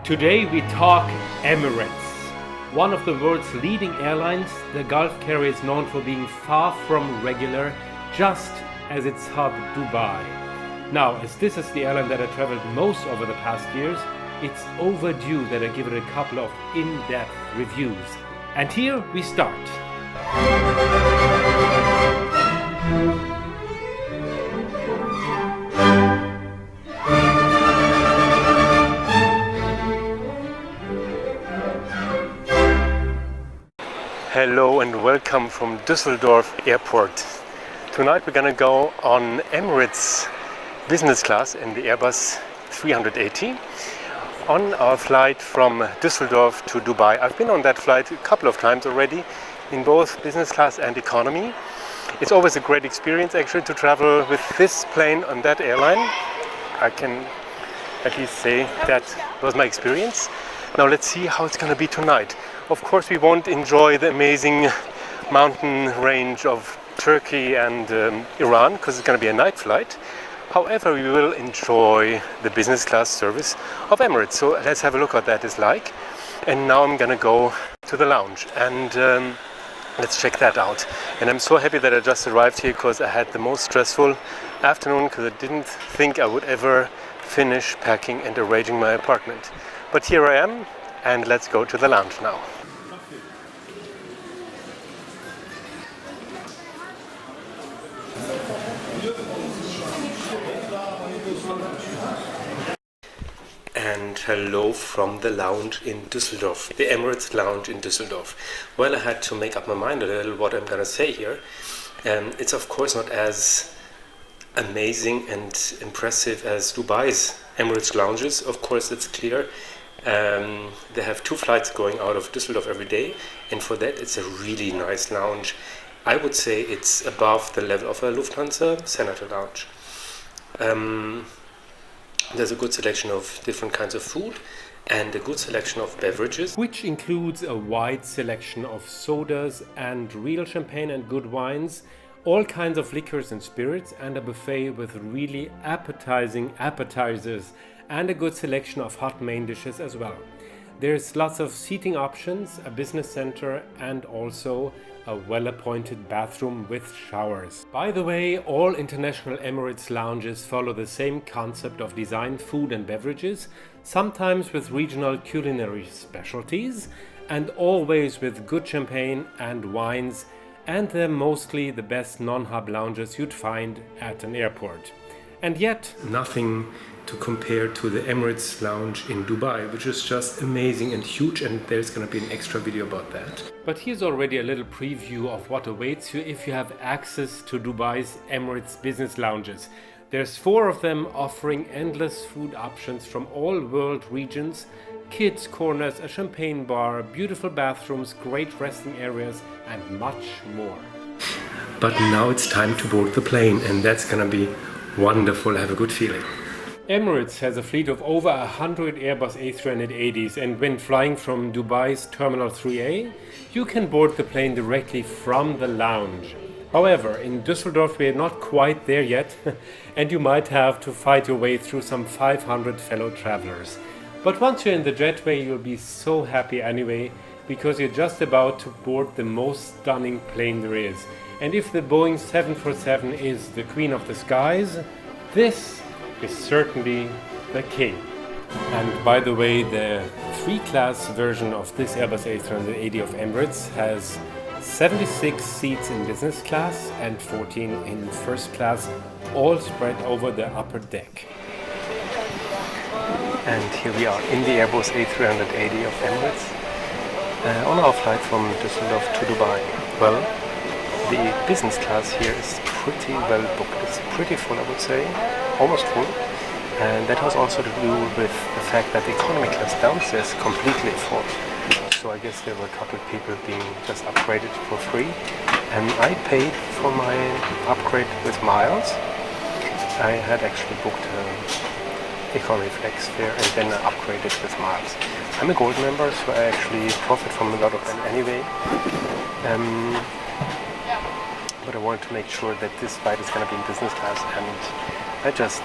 Today we talk Emirates. One of the world's leading airlines, the Gulf carrier is known for being far from regular, just as its hub Dubai. Now, as this is the airline that I traveled most over the past years, it's overdue that I give it a couple of in-depth reviews. And here we start. Hello and welcome from Düsseldorf Airport. Tonight we're gonna go on Emirates business class in the Airbus A380 on our flight from Düsseldorf to Dubai. I've been on that flight a couple of times already in both business class and economy. It's always a great experience actually to travel with this plane on that airline. I can at least say that was my experience. Now let's see how it's gonna be tonight. Of course, we won't enjoy the amazing mountain range of Turkey and Iran because it's going to be a night flight. However, we will enjoy the business class service of Emirates. So let's have a look what that is like. And now I'm going to go to the lounge and let's check that out. And I'm so happy that I just arrived here because I had the most stressful afternoon because I didn't think I would ever finish packing and arranging my apartment. But here I am, and let's go to the lounge now. And hello from the lounge in Düsseldorf, the Emirates lounge in Düsseldorf. Well, I had to make up my mind a little what I'm going to say here. It's of course not as amazing and impressive as Dubai's Emirates lounges. Of course, it's clear. They have 2 flights going out of Düsseldorf every day, and for that it's a really nice lounge. I would say it's above the level of a Lufthansa Senator lounge. There's a good selection of different kinds of food and a good selection of beverages, which includes a wide selection of sodas and real champagne and good wines, all kinds of liquors and spirits, and a buffet with really appetizing appetizers and a good selection of hot main dishes as well. There's lots of seating options, a business center, and also a well-appointed bathroom with showers. By the way, all international Emirates lounges follow the same concept of design, food and beverages, sometimes with regional culinary specialties, and always with good champagne and wines, and they're mostly the best non-hub lounges you'd find at an airport. And yet, nothing to compare to the Emirates lounge in Dubai, which is just amazing and huge, and there's going to be an extra video about that. But here's already a little preview of what awaits you if you have access to Dubai's Emirates business lounges. There's 4 of them offering endless food options from all world regions, kids corners, a champagne bar, beautiful bathrooms, great resting areas, and much more. But now it's time to board the plane, and that's going to be wonderful. I have a good feeling. Emirates has a fleet of over 100 Airbus A380s, and when flying from Dubai's Terminal 3A, you can board the plane directly from the lounge. However, in Düsseldorf we are not quite there yet, and you might have to fight your way through some 500 fellow travelers. But once you're in the jetway, you'll be so happy anyway, because you're just about to board the most stunning plane there is. And if the Boeing 747 is the queen of the skies, this is certainly the king. And by the way, the 3-class version of this Airbus A380 of Emirates has 76 seats in business class and 14 in first class, all spread over the upper deck. And here we are in the Airbus A380 of Emirates on our flight from Düsseldorf to Dubai. Well, the business class here is pretty well booked. It's pretty full, I would say, almost full. And that has also to do with the fact that the economy class downstairs is completely full. So I guess there were a couple of people being just upgraded for free. And I paid for my upgrade with miles. I had actually booked economy flex fare and then I upgraded with miles. I'm a gold member, so I actually profit from a lot of them anyway. But I wanted to make sure that this flight is going to be in business class, and I just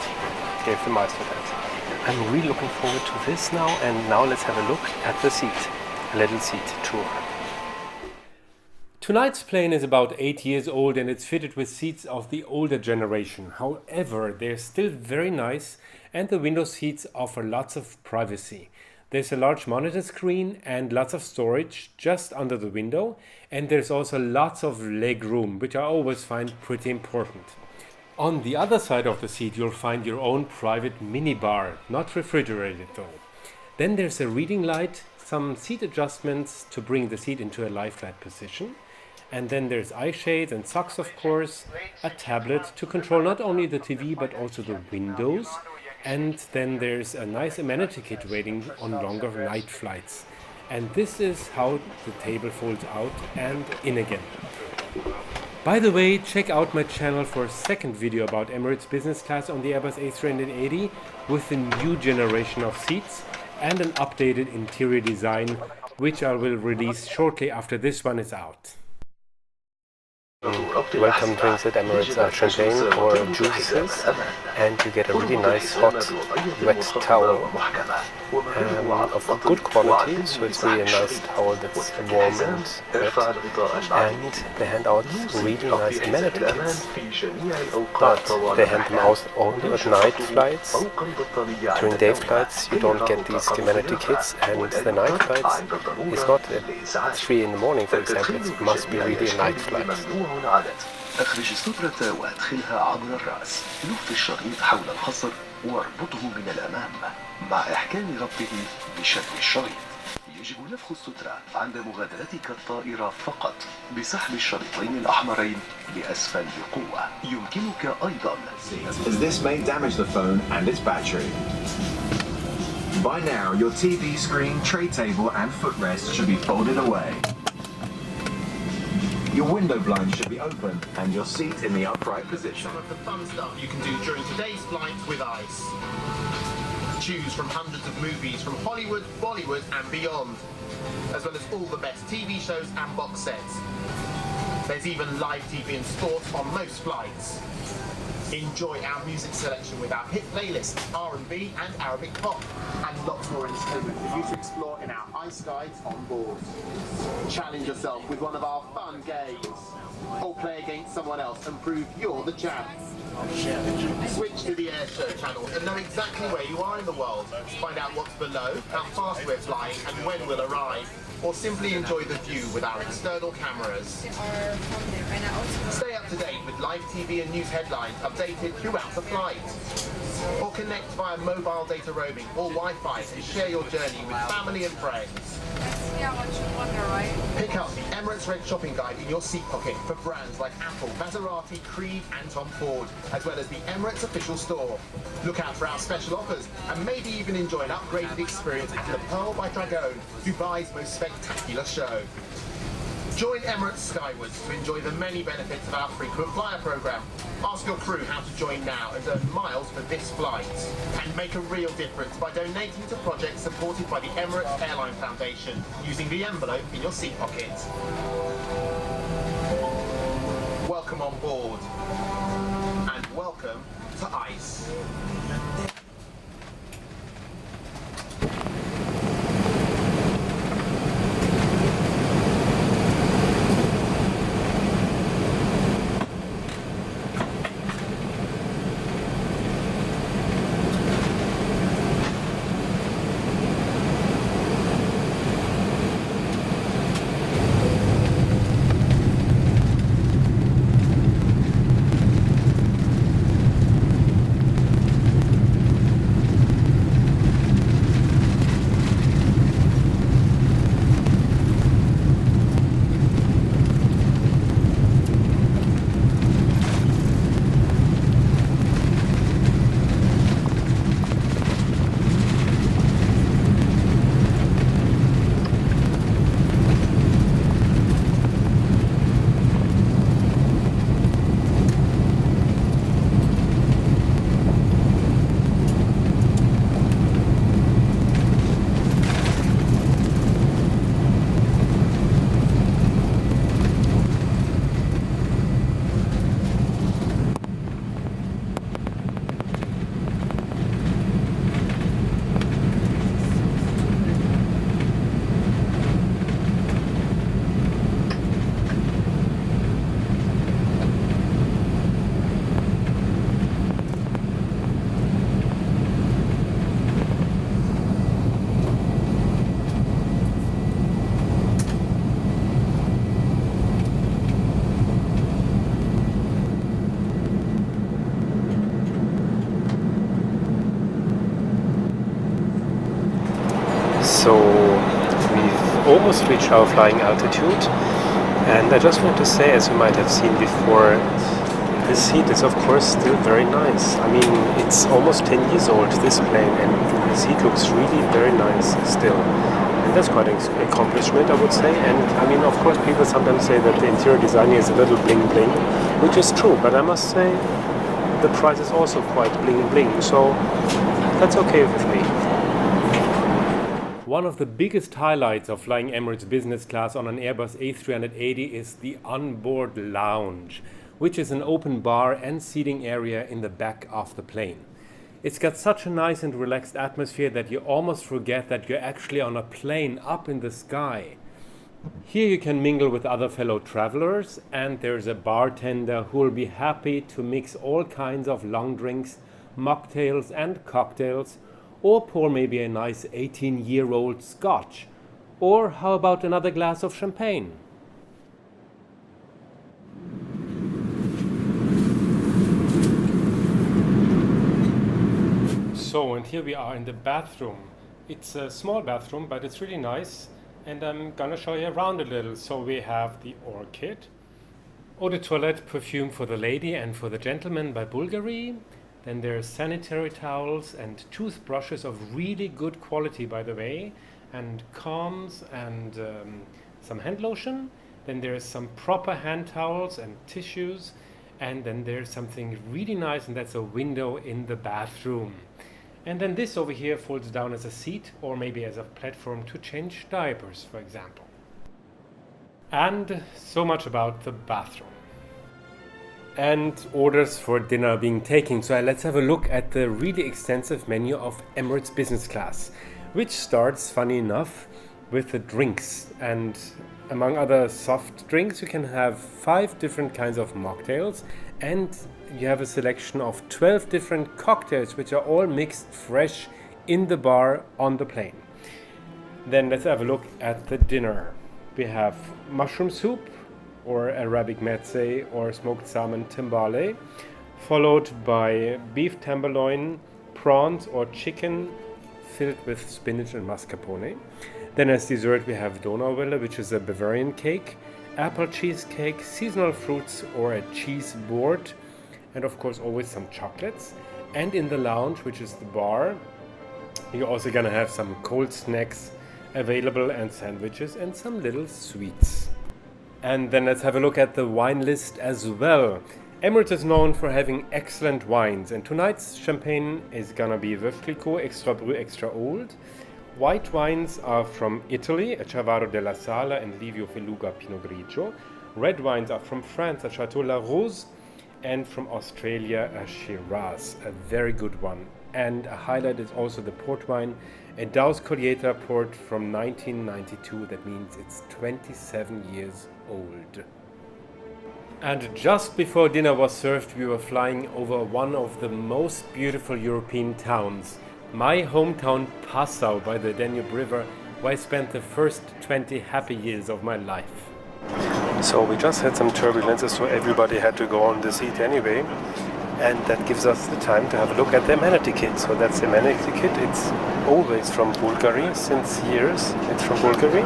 gave the miles for that. I'm really looking forward to this now, and now let's have a look at the seat. A little seat tour. Tonight's plane is about 8 years old and it's fitted with seats of the older generation. However, they're still very nice and the window seats offer lots of privacy. There's a large monitor screen and lots of storage just under the window, and there's also lots of leg room, which I always find pretty important. On the other side of the seat you'll find your own private mini bar, not refrigerated though. Then there's a reading light, some seat adjustments to bring the seat into a lie-flat position. And then there's eye shades and socks, of course, a tablet to control not only the TV but also the windows. And then there's a nice amenity kit waiting on longer night flights. And this is how the table folds out and in again. By the way, check out my channel for a second video about Emirates business class on the Airbus A380 with the new generation of seats and an updated interior design, which I will release shortly after this one is out. Welcome drinks at Emirates are champagne or juices, and you get a really nice hot wet towel of good quality, so it's really a nice towel that's warm and wet, and they hand out really nice amenity kits, but they hand them out only at night flights. During day flights you don't get these amenity kits, and the night flights is not at 3 in the morning, for example. It must be really a night flight. أخرج السترة وادخلها عبر الرأس. لف الشريط حول الخصر واربطه من الأمام مع إحكام ربطه بشد الشريط. يجب نفخ السترة عند مغادرتك الطائرة فقط بسحب الشريطين الأحمرين لأسفل بقوة. يمكنك أيضا as this may damage the phone and its battery. By now, your TV screen, tray table and footrest should be folded away. Your window blind should be open and your seat in the upright position. Some of the fun stuff you can do during today's flight with ICE. Choose from hundreds of movies from Hollywood, Bollywood and beyond, as well as all the best TV shows and box sets. There's even live TV and sports on most flights. Enjoy our music selection with our hit playlist, R&B and Arabic pop, and lots more entertainment for you to explore in our ICE guides on board. Challenge yourself with one of our fun games, or play against someone else and prove you're the champ. Switch to the airshow channel and know exactly where you are in the world. Find out what's below, how fast we're flying and when we'll arrive, or simply enjoy the view with our external cameras. Stay up to date with live TV and news headlines updated throughout the flight. Or connect via mobile data roaming or Wi-Fi to share your journey with family and friends. Pick up the Emirates Red shopping guide in your seat pocket for brands like Apple, Maserati, Creed and Tom Ford, as well as the Emirates official store. Look out for our special offers and maybe even enjoy an upgraded experience at the Pearl by Dragon, Dubai's most spectacular show. Join Emirates Skywards to enjoy the many benefits of our frequent flyer program. Ask your crew how to join now and earn miles for this flight. And make a real difference by donating to projects supported by the Emirates Airline Foundation using the envelope in your seat pocket. Welcome on board. And welcome to ICE. So we've almost reached our flying altitude, and I just want to say, as you might have seen before, this seat is of course still very nice. I mean, it's almost 10 years old, this plane, and the seat looks really very nice still. And that's quite an accomplishment, I would say. And I mean, of course, people sometimes say that the interior design is a little bling bling, which is true, but I must say the price is also quite bling bling, so that's okay with me. One of the biggest highlights of flying Emirates business class on an Airbus A380 is the Unboard Lounge, which is an open bar and seating area in the back of the plane. It's got such a nice and relaxed atmosphere that you almost forget that you're actually on a plane up in the sky. Here you can mingle with other fellow travelers, and there's a bartender who will be happy to mix all kinds of long drinks, mocktails and cocktails, or pour maybe a nice 18-year-old scotch. Or how about another glass of champagne? So, and here we are in the bathroom. It's a small bathroom, but it's really nice, and I'm gonna show you around a little. So we have the orchid, eau de toilette perfume for the lady and for the gentleman by Bulgari. Then there's sanitary towels and toothbrushes of really good quality, by the way, and combs and some hand lotion. Then there's some proper hand towels and tissues, and then there's something really nice, and that's a window in the bathroom. And then this over here folds down as a seat, or maybe as a platform to change diapers, for example. And so much about the bathroom. And orders for dinner being taken. So let's have a look at the really extensive menu of Emirates business class, which starts, funny enough, with the drinks. And among other soft drinks, you can have 5 different kinds of mocktails, and you have a selection of 12 different cocktails, which are all mixed fresh in the bar on the plane. Then let's have a look at the dinner. We have mushroom soup, or Arabic meze, or smoked salmon timbale, followed by beef tenderloin, prawns or chicken filled with spinach and mascarpone. Then as dessert we have Donauwelle, which is a Bavarian cake, apple cheesecake, seasonal fruits or a cheese board, and of course always some chocolates. And in the lounge, which is the bar, you're also gonna have some cold snacks available and sandwiches and some little sweets. And then let's have a look at the wine list as well. Emirates is known for having excellent wines, and tonight's champagne is gonna be Veuve Clicquot Extra Brut Extra Old. White wines are from Italy, a Chavaro della Sala and Livio Feluga Pinot Grigio. Red wines are from France, a Chateau La Rose, and from Australia, a Shiraz, a very good one. And a highlight is also the port wine, a Daus Collieta port from 1992. That means it's 27 years old. And just before dinner was served, we were flying over one of the most beautiful European towns, my hometown Passau by the Danube River, where I spent the first 20 happy years of my life. So we just had some turbulences, so everybody had to go on the seat anyway. And that gives us the time to have a look at the Amenity Kit. So that's the Amenity Kit. It's always from Bulgari, since years it's from Bulgari,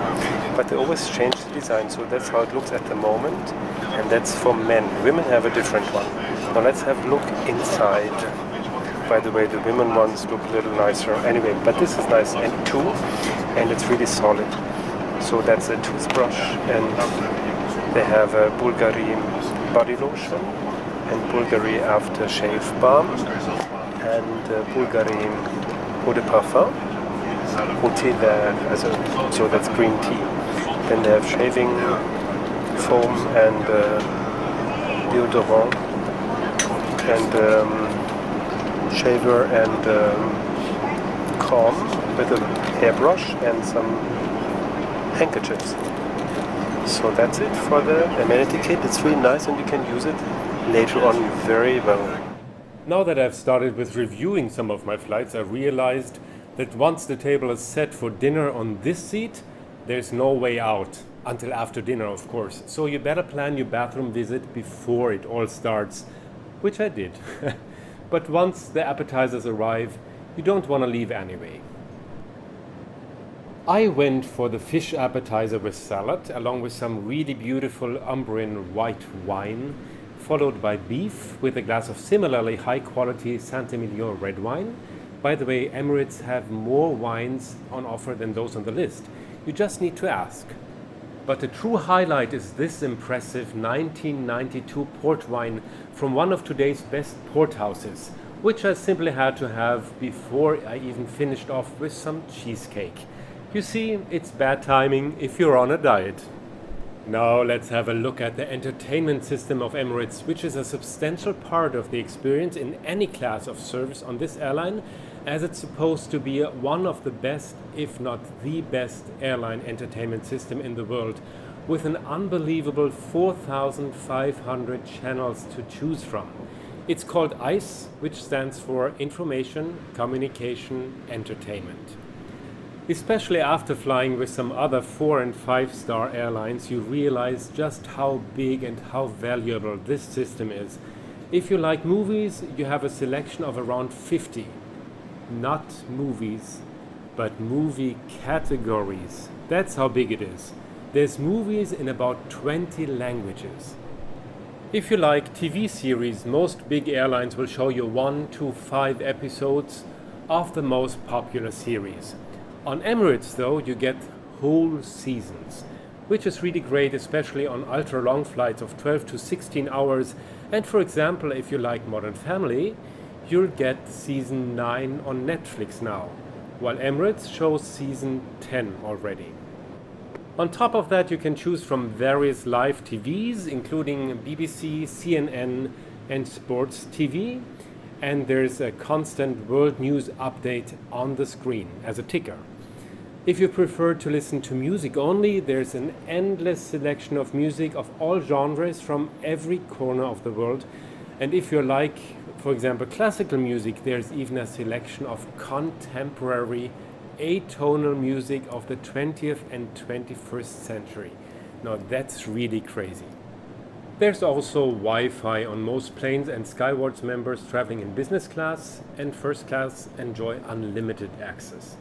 but they always change the design, so that's how it looks at the moment. And that's for men. Women have a different one. Now let's have a look inside. By the way, the women ones look a little nicer anyway, but this is nice and too, and it's really solid. So that's a toothbrush, and they have a Bulgari body lotion, and Bulgari aftershave balm, and Bulgari eau de parfum, au thé vert, so that's green tea. Then they have shaving foam and deodorant, and shaver and comb with a hairbrush and some handkerchiefs. So that's it for the Amenity Kit. It's really nice and you can use it later on very well. Now that I've started with reviewing some of my flights, I realized that once the table is set for dinner on this seat, there's no way out. Until after dinner, of course. So you better plan your bathroom visit before it all starts, which I did. But once the appetizers arrive, you don't want to leave anyway. I went for the fish appetizer with salad, along with some really beautiful Umbrian white wine, followed by beef with a glass of similarly high quality Saint-Emilion red wine. By the way, Emirates have more wines on offer than those on the list. You just need to ask. But the true highlight is this impressive 1992 port wine from one of today's best port houses, which I simply had to have before I even finished off with some cheesecake. You see, it's bad timing if you're on a diet. Now let's have a look at the entertainment system of Emirates, which is a substantial part of the experience in any class of service on this airline, as it's supposed to be one of the best, if not the best, airline entertainment system in the world, with an unbelievable 4,500 channels to choose from. It's called ICE, which stands for Information, Communication, Entertainment. Especially after flying with some other 4- and 5-star airlines, you realize just how big and how valuable this system is. If you like movies, you have a selection of around 50. Not movies, but movie categories. That's how big it is. There's movies in about 20 languages. If you like TV series, most big airlines will show you 1 to 5 episodes of the most popular series. On Emirates, though, you get whole seasons, which is really great, especially on ultra-long flights of 12 to 16 hours. And for example, if you like Modern Family, you'll get season 9 on Netflix now, while Emirates shows season 10 already. On top of that, you can choose from various live TVs, including BBC, CNN, and Sports TV. And there's a constant world news update on the screen as a ticker. If you prefer to listen to music only, there's an endless selection of music of all genres from every corner of the world. And if you like, for example, classical music, there's even a selection of contemporary atonal music of the 20th and 21st century. Now that's really crazy. There's also Wi-Fi on most planes, and Skywards members traveling in business class and first class enjoy unlimited access.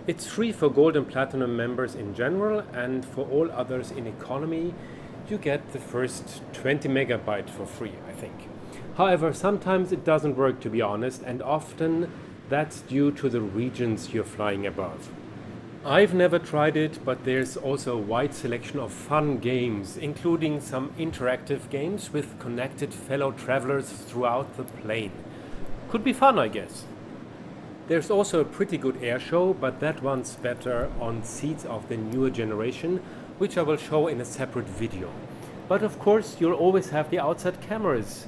It's free for Gold and Platinum members in general, and for all others in economy, you get the first 20 megabyte for free, I think. However, sometimes it doesn't work, to be honest, and often that's due to the regions you're flying above. I've never tried it, but there's also a wide selection of fun games, including some interactive games with connected fellow travelers throughout the plane. Could be fun, I guess. There's also a pretty good air show, but that one's better on seats of the newer generation, which I will show in a separate video. But of course, you'll always have the outside cameras,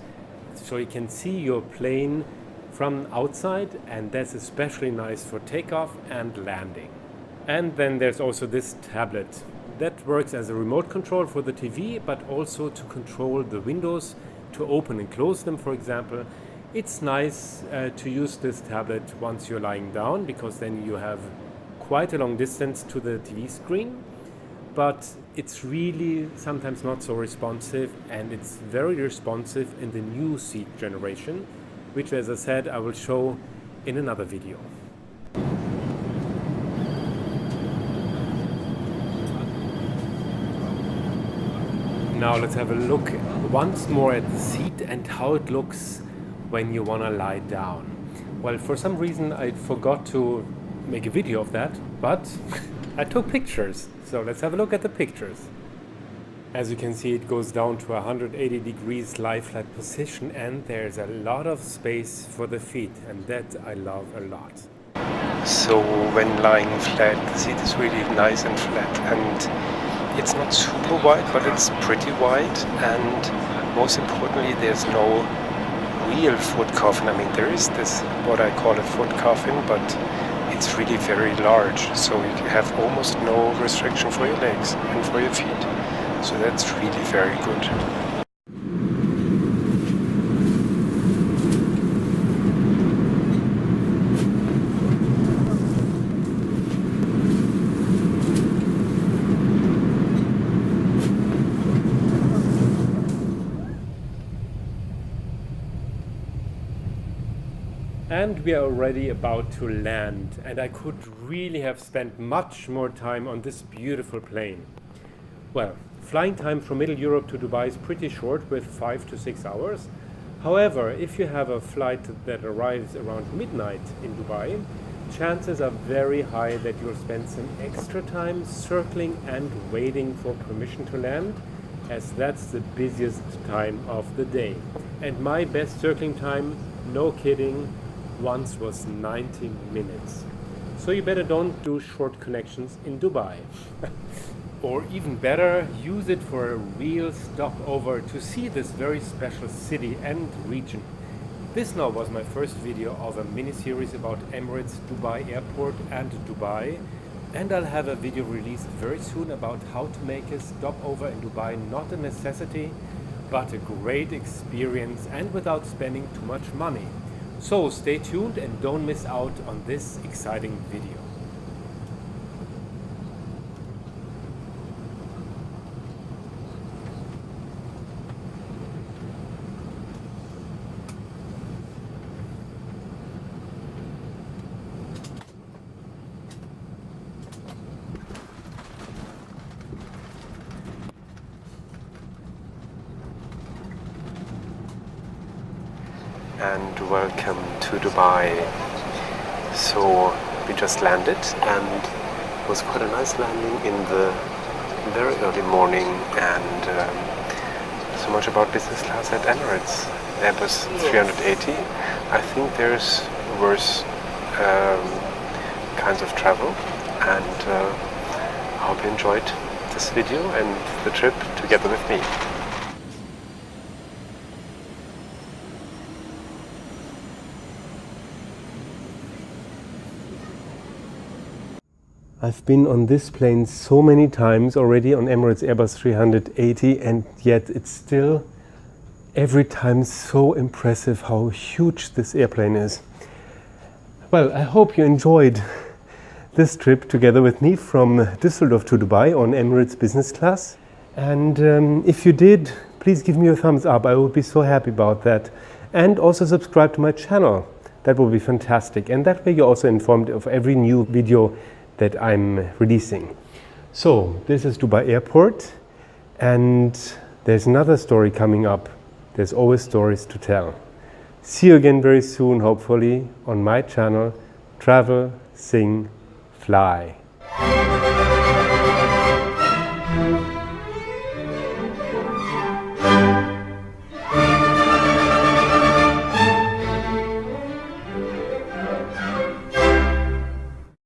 so you can see your plane from outside, and that's especially nice for takeoff and landing. And then there's also this tablet that works as a remote control for the TV, but also to control the windows, to open and close them, for example. It's nice to use this tablet once you're lying down, because then you have quite a long distance to the TV screen, but it's really sometimes not so responsive, and it's very responsive in the new seat generation, which, as I said, I will show in another video. Now let's have a look once more at the seat and how it looks when you want to lie down. Well, for some reason I forgot to make a video of that, but I took pictures. So let's have a look at the pictures. As you can see, it goes down to 180 degrees lie flat position, and there's a lot of space for the feet, and that I love a lot. So when lying flat, the seat is really nice and flat, and it's not super wide, but it's pretty wide, and most importantly, there's no real foot coffin. I mean, there is this, what I call a foot coffin, but it's really very large, so you have almost no restriction for your legs and for your feet. So that's really very good. And we are already about to land, and I could really have spent much more time on this beautiful plane. Well, flying time from Middle Europe to Dubai is pretty short, with 5 to 6 hours. However, if you have a flight that arrives around midnight in Dubai, chances are very high that you'll spend some extra time circling and waiting for permission to land, as that's the busiest time of the day. And my best circling time, no kidding, once was 90 minutes. So you better don't do short connections in Dubai. Or even better, use it for a real stopover to see this very special city and region. This now was my first video of a mini-series about Emirates Dubai Airport and Dubai, and I'll have a video released very soon about how to make a stopover in Dubai not a necessity, but a great experience and without spending too much money. So stay tuned and don't miss out on this exciting video. And welcome to Dubai. So we just landed, and it was quite a nice landing in the very early morning, and so much about business class at Emirates. Airbus 380. I think there's worse kinds of travel, and I hope you enjoyed this video and the trip together with me. I've been on this plane so many times already, on Emirates Airbus 380, and yet it's still every time so impressive how huge this airplane is. Well, I hope you enjoyed this trip together with me from Düsseldorf to Dubai on Emirates business class. And if you did, please give me a thumbs up. I would be so happy about that. And also subscribe to my channel. That would be fantastic. And that way you're also informed of every new video that I'm releasing. So this is Dubai Airport, and there's another story coming up. There's always stories to tell. See you again very soon, hopefully, on my channel, Travel, Sing, Fly.